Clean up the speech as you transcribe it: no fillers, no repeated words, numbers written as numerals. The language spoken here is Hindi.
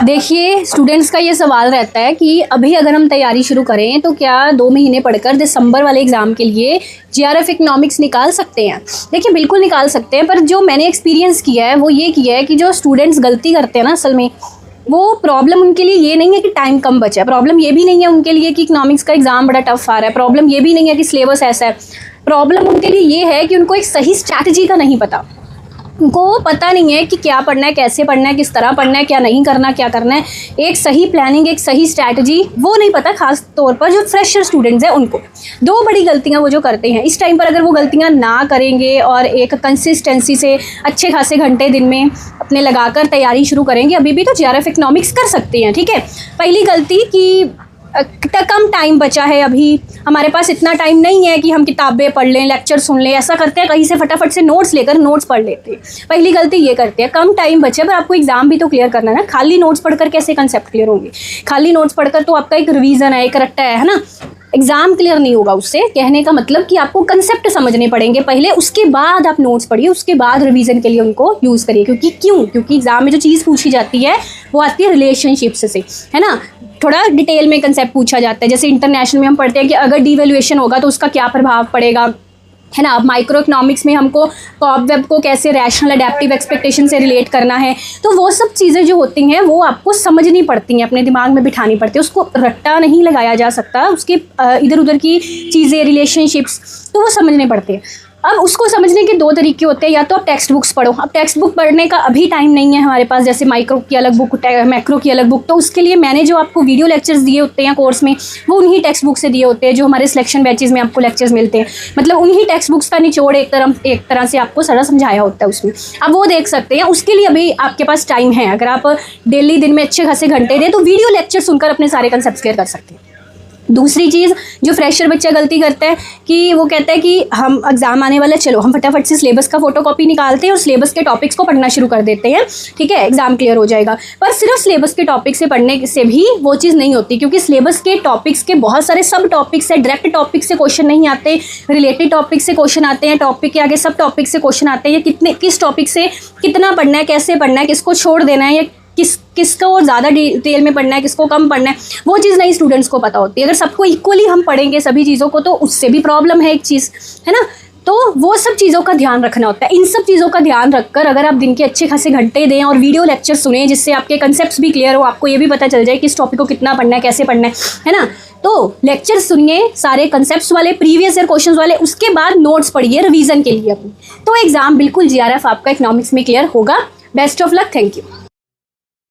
देखिए, स्टूडेंट्स का ये सवाल रहता है कि अभी अगर हम तैयारी शुरू करें तो क्या 2 महीने पढ़कर दिसंबर वाले एग्ज़ाम के लिए जीआरएफ इकोनॉमिक्स निकाल सकते हैं। देखिए, बिल्कुल निकाल सकते हैं, पर जो मैंने एक्सपीरियंस किया है वो ये किया है कि जो स्टूडेंट्स गलती करते हैं ना, असल में वो प्रॉब्लम उनके लिए ये नहीं है कि टाइम कम बचा है, प्रॉब्लम ये भी नहीं है उनके लिए कि इकोनॉमिक्स का एग्ज़ाम बड़ा टफ आ रहा है, प्रॉब्लम ये भी नहीं है कि सिलेबस ऐसा है, प्रॉब्लम उनके लिए ये है कि उनको एक सही स्ट्रैटेजी का नहीं पता। उनको पता नहीं है कि क्या पढ़ना है, कैसे पढ़ना है, किस तरह पढ़ना है, क्या नहीं करना, क्या करना है, एक सही प्लानिंग, एक सही स्ट्रैटेजी वो नहीं पता। खास तौर पर जो फ्रेशर स्टूडेंट्स हैं उनको दो बड़ी गलतियां वो जो करते हैं, इस टाइम पर अगर वो गलतियां ना करेंगे और एक कंसिस्टेंसी से अच्छे खासे घंटे दिन में अपने लगाकर तैयारी शुरू करेंगे, अभी भी तो जीआरएफ इकोनॉमिक्स कर सकते हैं। ठीक है, पहली गलती कि कम टाइम बचा है, अभी हमारे पास इतना टाइम नहीं है कि हम किताबें पढ़ लें, लेक्चर सुन लें। ऐसा करते हैं कहीं से फटाफट से नोट्स लेकर नोट्स पढ़ लेते हैं। पहली गलती ये करते हैं, कम टाइम बचे पर आपको एग्जाम भी तो क्लियर करना है ना। खाली नोट्स पढ़कर कैसे कंसेप्ट क्लियर होंगे? खाली नोट्स पढ़कर तो आपका एक रिवीजन है, एक रट्टा है ना, एग्जाम क्लियर नहीं होगा उससे। कहने का मतलब कि आपको कंसेप्ट समझने पड़ेंगे पहले, उसके बाद आप नोट्स पढ़िए, उसके बाद रिवीजन के लिए उनको यूज़ करिए। क्योंकि एग्जाम में जो चीज़ पूछी जाती है वो आती है रिलेशनशिप्स से, है ना। थोड़ा डिटेल में कंसेप्ट पूछा जाता है, जैसे इंटरनेशनल में हम पढ़ते हैं कि अगर डिवैल्यूएशन होगा तो उसका क्या प्रभाव पड़ेगा, है ना। अब माइक्रो इकोनॉमिक्स में हमको कॉबवेब को कैसे रैशनल अडेप्टिव एक्सपेक्टेशन से रिलेट करना है, तो वो सब चीज़ें जो होती हैं वो आपको समझनी पड़ती हैं, अपने दिमाग में बिठानी पड़ती है। उसको रट्टा नहीं लगाया जा सकता, उसके इधर उधर की चीज़ें, रिलेशनशिप्स, तो वो समझने पड़ते हैं। अब उसको समझने के दो तरीके होते हैं, या तो आप टेक्स्ट बुक्स पढ़ो। अब टेक्स्ट बुक पढ़ने का अभी टाइम नहीं है हमारे पास, जैसे माइक्रो की अलग बुक, मैक्रो की अलग बुक, तो उसके लिए मैंने जो आपको वीडियो लेक्चर्स दिए होते हैं कोर्स में, वो उन्हीं टेक्स्ट बुक से दिए होते हैं जो हमारे सिलेक्शन बैचेस में आपको लेक्चर्स मिलते हैं। मतलब उन्हीं टेक्स्ट बुक्स का निचोड़ एक तरह से आपको सारा समझाया होता है उसमें। अब वो देख सकते हैं, उसके लिए अभी आपके पास टाइम है। अगर आप डेली दिन में अच्छे खासे घंटे दें तो वीडियो लेक्चर सुनकर अपने सारे कंसेप्ट क्लियर कर सकते हैं। दूसरी चीज़ जो फ्रेशर बच्चा गलती करता है कि वो कहता है कि हम एग्ज़ाम आने वाला, चलो हम फटाफट से सिलेबस का फोटोकॉपी निकालते हैं और सिलेबस के टॉपिक्स को पढ़ना शुरू कर देते हैं, ठीक है, एग्ज़ाम क्लियर हो जाएगा। पर सिर्फ सिलेबस के टॉपिक से पढ़ने से भी वो चीज़ नहीं होती, क्योंकि सिलेबस के टॉपिक्स के बहुत सारे सब टॉपिक्स है। डायरेक्ट टॉपिक से क्वेश्चन नहीं आते, रिलेटेड टॉपिक से क्वेश्चन आते हैं, टॉपिक के आगे सब टॉपिक से क्वेश्चन आते हैं। किस टॉपिक से कितना पढ़ना है, कैसे पढ़ना है, किसको छोड़ देना है, या किसको ज़्यादा डिटेल में पढ़ना है, किसको कम पढ़ना है, वो चीज़ नहीं स्टूडेंट्स को पता होती है। अगर सबको इक्वली हम पढ़ेंगे सभी चीज़ों को तो उससे भी प्रॉब्लम है एक चीज़, है ना। तो वो सब चीज़ों का ध्यान रखना होता है। इन सब चीज़ों का ध्यान रखकर अगर आप दिन के अच्छे खासे घंटे दें और वीडियो लेक्चर सुने, जिससे आपके कंसेप्ट्स भी क्लियर हो, आपको ये भी पता चल जाए कि इस टॉपिक को कितना पढ़ना है, कैसे पढ़ना है ना। तो लेक्चर सुनिए सारे कंसेप्ट्स वाले, प्रीवियस ईयर क्वेश्चंस वाले, उसके बाद नोट्स पढ़िए रिवीजन के लिए अपनी, तो एग्जाम बिल्कुल जीआरएफ आपका इकोनॉमिक्स में क्लियर होगा। Best of luck, thank you.